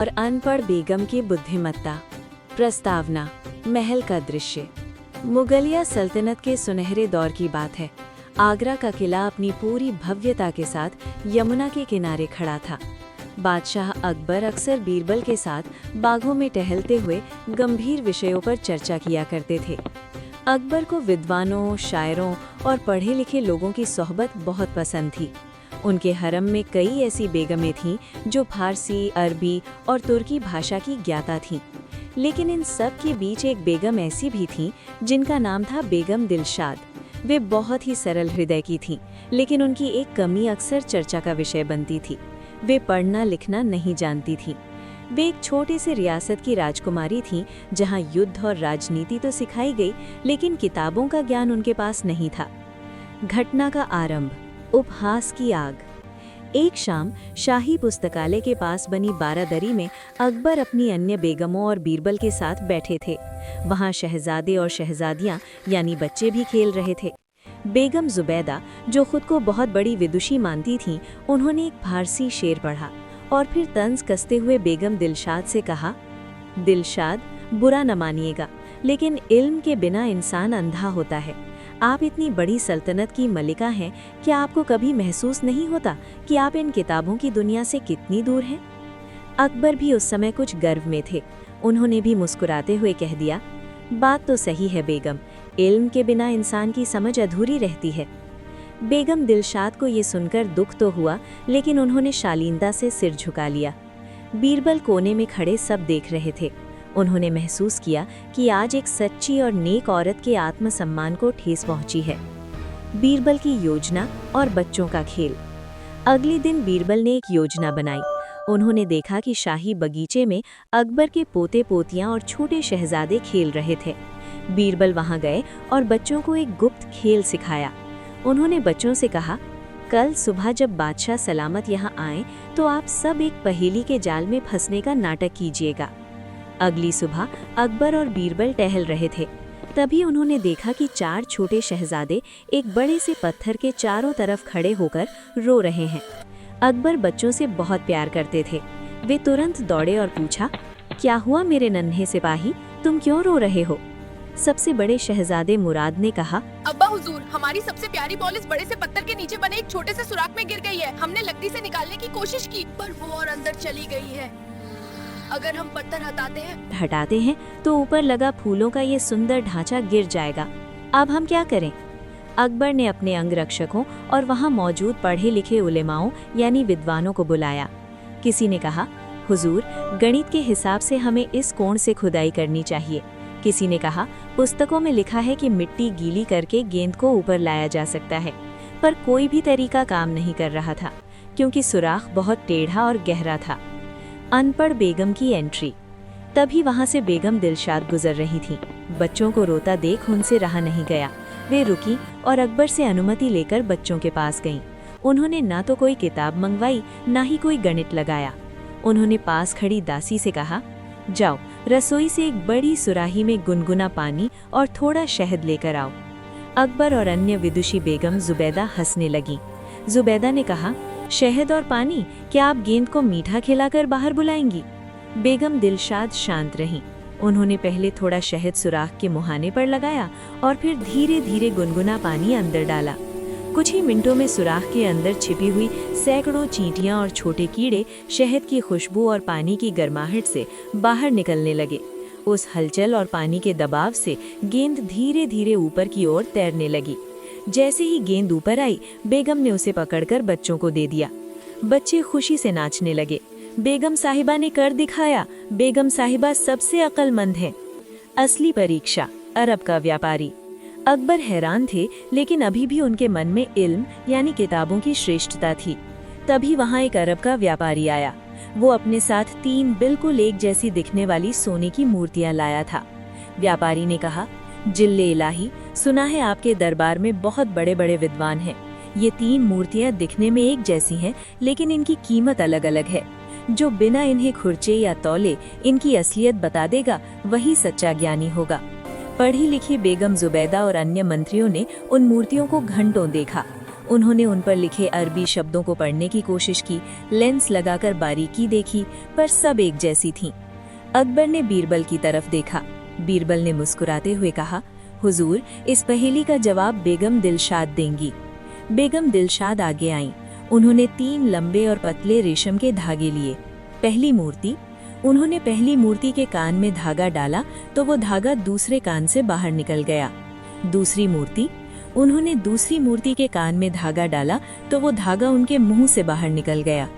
और अनपढ़ बेगम की बुद्धिमत्ता। प्रस्तावना, महल का दृश्य। मुगलिया सल्तनत के सुनहरे दौर की बात है। आगरा का किला अपनी पूरी भव्यता के साथ यमुना के किनारे खड़ा था। बादशाह अकबर अक्सर बीरबल के साथ बागों में टहलते हुए गंभीर विषयों पर चर्चा किया करते थे। अकबर को विद्वानों, शायरों और पढ़े लिखे लोगों की सोहबत बहुत पसंद थी। उनके हरम में कई ऐसी बेगमें थीं जो फारसी, अरबी और तुर्की भाषा की ज्ञाता थीं। लेकिन इन सब के बीच एक बेगम ऐसी भी थीं जिनका नाम था बेगम दिलशाद। वे बहुत ही सरल हृदय की थीं, लेकिन उनकी एक कमी अक्सर चर्चा का विषय बनती थी। वे पढ़ना लिखना नहीं जानती थीं। वे एक छोटे से रियासत की राजकुमारी थीं, जहां युद्ध और राजनीति तो सिखाई गई, लेकिन किताबों का ज्ञान उनके पास नहीं था। घटना का आरंभ, उपहास की आग। एक शाम शाही पुस्तकालय के पास बनी बारादरी में अकबर अपनी अन्य बेगमों और बीरबल के साथ बैठे थे। वहां शहजादे और शहजादियां यानी बच्चे भी खेल रहे थे। बेगम जुबैदा, जो खुद को बहुत बड़ी विदुषी मानती थीं, उन्होंने एक फारसी शेर पढ़ा और फिर तंज कसते हुए बेगम दिलशाद से कहा, दिलशाद, बुरा न मानिएगा, लेकिन इल्म के बिना इंसान अंधा होता है। आप इतनी बड़ी सल्तनत की मलिका हैं, क्या आपको कभी महसूस नहीं होता कि आप इन किताबों की दुनिया से कितनी दूर हैं? अकबर भी उस समय कुछ गर्व में थे। उन्होंने भी मुस्कुराते हुए कह दिया, बात तो सही है बेगम, इल्म के बिना इंसान की समझ अधूरी रहती है। बेगम दिलशाद को ये सुनकर दुख तो हुआ, लेकिन उन्होंने शालीनता से सिर झुका लिया। बीरबल कोने में खड़े सब देख रहे थे। उन्होंने महसूस किया कि आज एक सच्ची और नेक औरत के आत्मसम्मान को ठेस पहुंची है। बीरबल की योजना और बच्चों का खेल। अगले दिन बीरबल ने एक योजना बनाई। उन्होंने देखा कि शाही बगीचे में अकबर के पोते पोतियां और छोटे शहजादे खेल रहे थे। बीरबल वहां गए और बच्चों को एक गुप्त खेल सिखाया। उन्होंने बच्चों से कहा, कल सुबह जब बादशाह सलामत यहाँ आए तो आप सब एक पहेली के जाल में फंसने का नाटक कीजिएगा। अगली सुबह अकबर और बीरबल टहल रहे थे। तभी उन्होंने देखा कि 4 छोटे शहजादे एक बड़े से पत्थर के चारों तरफ खड़े होकर रो रहे हैं। अकबर बच्चों से बहुत प्यार करते थे। वे तुरंत दौड़े और पूछा, क्या हुआ मेरे नन्हे सिपाही, तुम क्यों रो रहे हो? सबसे बड़े शहजादे मुराद ने कहा, अब्बा हुजूर, हमारी सबसे प्यारी बॉल इस बड़े से पत्थर के नीचे बने एक छोटे से सुराख में गिर गई है। हमने लकड़ी से निकालने की कोशिश की, पर वो और अंदर चली गई है। अगर हम पत्थर हटाते हैं तो ऊपर लगा फूलों का ये सुंदर ढांचा गिर जाएगा। अब हम क्या करें? अकबर ने अपने अंगरक्षकों और वहां मौजूद पढ़े लिखे उलेमाओं यानी विद्वानों को बुलाया। किसी ने कहा, हुजूर, गणित के हिसाब से हमें इस कोण से खुदाई करनी चाहिए। किसी ने कहा, पुस्तकों में लिखा है कि मिट्टी गीली करके गेंद को ऊपर लाया जा सकता है। पर कोई भी तरीका काम नहीं कर रहा था, क्योंकि सुराख बहुत टेढ़ा और गहरा था। अनपढ़ बेगम की एंट्री। तभी वहां से बेगम दिलशाद गुजर रही थीं। बच्चों को रोता देख उनसे रहा नहीं गया। वे रुकी और अकबर से अनुमति लेकर बच्चों के पास गईं। उन्होंने ना तो कोई किताब मंगवाई, ना ही कोई गणित लगाया। उन्होंने पास खड़ी दासी से कहा, जाओ रसोई से एक बड़ी सुराही में गुनगुना पानी और थोड़ा शहद लेकर आओ। अकबर और अन्य विदुषी बेगम जुबैदा हंसने लगी। जुबैदा ने कहा, शहद और पानी, क्या आप गेंद को मीठा खिलाकर बाहर बुलाएंगी? बेगम दिलशाद शांत रहीं। उन्होंने पहले थोड़ा शहद सुराख के मुहाने पर लगाया और फिर धीरे धीरे गुनगुना पानी अंदर डाला। कुछ ही मिनटों में सुराख के अंदर छिपी हुई सैकड़ों चींटियां और छोटे कीड़े शहद की खुशबू और पानी की गर्माहट से बाहर निकलने लगे। उस हलचल और पानी के दबाव से गेंद धीरे धीरे ऊपर की ओर तैरने लगी। जैसे ही गेंद ऊपर आई, बेगम ने उसे पकड़कर बच्चों को दे दिया। बच्चे खुशी से नाचने लगे। बेगम साहिबा ने कर दिखाया, बेगम साहिबा सबसे अक्लमंद है। असली परीक्षा, अरब का व्यापारी। अकबर हैरान थे, लेकिन अभी भी उनके मन में इल्म यानी किताबों की श्रेष्ठता थी। तभी वहां एक अरब का व्यापारी आया। वो अपने साथ 3 बिल्कुल एक जैसी दिखने वाली सोने की मूर्तियां लाया था। व्यापारी ने कहा, जिल्ले इलाही, सुना है आपके दरबार में बहुत बड़े बड़े विद्वान हैं। ये 3 मूर्तियां दिखने में एक जैसी हैं, लेकिन इनकी कीमत अलग अलग है। जो बिना इन्हें खुरचे या तौले इनकी असलियत बता देगा, वही सच्चा ज्ञानी होगा। पढ़ी लिखी बेगम जुबैदा और अन्य मंत्रियों ने उन मूर्तियों को घंटों देखा। उन्होंने उन पर लिखे अरबी शब्दों को पढ़ने की कोशिश की, लेंस लगाकर बारीकी देखी, पर सब एक जैसी थीं। अकबर ने बीरबल की तरफ देखा। बीरबल ने मुस्कुराते हुए कहा, हुजूर, इस पहेली का जवाब बेगम दिलशाद देंगी। बेगम दिलशाद आगे आईं। उन्होंने 3 लंबे और पतले रेशम के धागे लिए। पहली मूर्ति। उन्होंने पहली मूर्ति के कान में धागा डाला तो वो धागा दूसरे कान से बाहर निकल गया। दूसरी मूर्ति। उन्होंने दूसरी मूर्ति के कान में धागा डाला तो वो धागा उनके मुंह से बाहर निकल गया।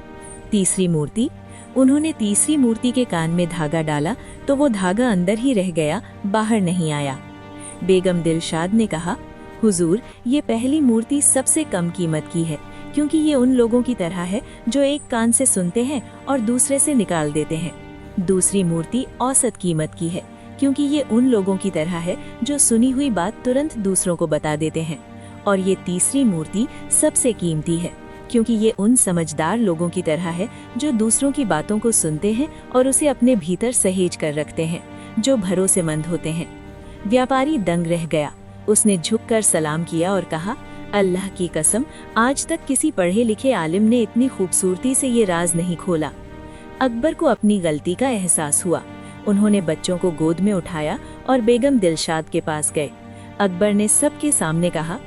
तीसरी मूर्ति। उन्होंने तीसरी मूर्ति के कान में धागा डाला तो वो धागा अंदर ही रह गया, बाहर नहीं आया। बेगम दिलशाद ने कहा, हुजूर, ये पहली मूर्ति सबसे कम कीमत की है, क्योंकि ये उन लोगों की तरह है जो एक कान से सुनते हैं और दूसरे से निकाल देते हैं। दूसरी मूर्ति औसत कीमत की है, क्योंकि ये उन लोगों की तरह है जो सुनी हुई बात तुरंत दूसरों को बता देते हैं। और ये तीसरी मूर्ति सबसे कीमती है, क्योंकि ये उन समझदार लोगों की तरह है जो दूसरों की बातों को सुनते हैं और उसे अपने भीतर सहेज कर रखते हैं, जो भरोसेमंद होते हैं। व्यापारी दंग रह गया। उसने झुककर सलाम किया और कहा, अल्लाह की कसम, आज तक किसी पढ़े लिखे आलिम ने इतनी खूबसूरती से ये राज नहीं खोला। अकबर को अपनी गलती का एहसास हुआ। उन्होंने बच्चों को गोद में उठाया और बेगम दिलशाद के पास गए। अकबर ने सबके सामने कहा,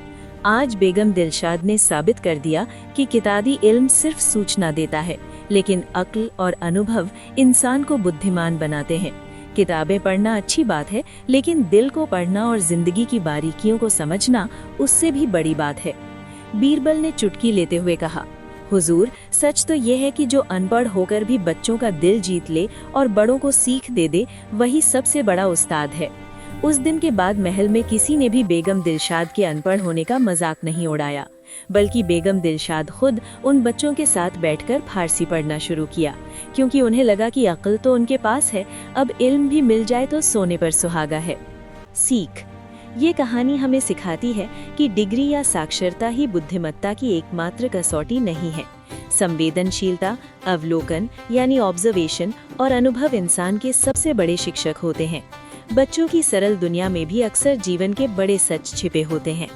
आज बेगम दिलशाद ने साबित कर दिया कि किताबी इल्म सिर्फ सूचना देता है, लेकिन अक्ल और अनुभव इंसान को बुद्धिमान बनाते हैं। किताबें पढ़ना अच्छी बात है, लेकिन दिल को पढ़ना और जिंदगी की बारीकियों को समझना उससे भी बड़ी बात है। बीरबल ने चुटकी लेते हुए कहा, हुजूर, सच तो यह है कि जो अनपढ़ होकर भी बच्चों का दिल जीत ले और बड़ों को सीख दे दे, वही सबसे बड़ा उस्ताद है। उस दिन के बाद महल में किसी ने भी बेगम दिलशाद के अनपढ़ होने का मजाक नहीं उड़ाया, बल्कि बेगम दिलशाद खुद उन बच्चों के साथ बैठकर फारसी पढ़ना शुरू किया, क्योंकि उन्हें लगा कि अक्ल तो उनके पास है, अब इल्म भी मिल जाए तो सोने पर सुहागा है। सीख। ये कहानी हमें सिखाती है कि डिग्री या साक्षरता ही बुद्धिमत्ता की एकमात्र कसौटी नहीं है। संवेदनशीलता, अवलोकन यानी ऑब्जर्वेशन और अनुभव इंसान के सबसे बड़े शिक्षक होते हैं। बच्चों की सरल दुनिया में भी अक्सर जीवन के बड़े सच छिपे होते हैं।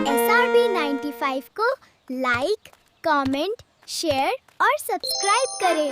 SRB 95 को लाइक, कमेंट, शेयर और सब्सक्राइब करें।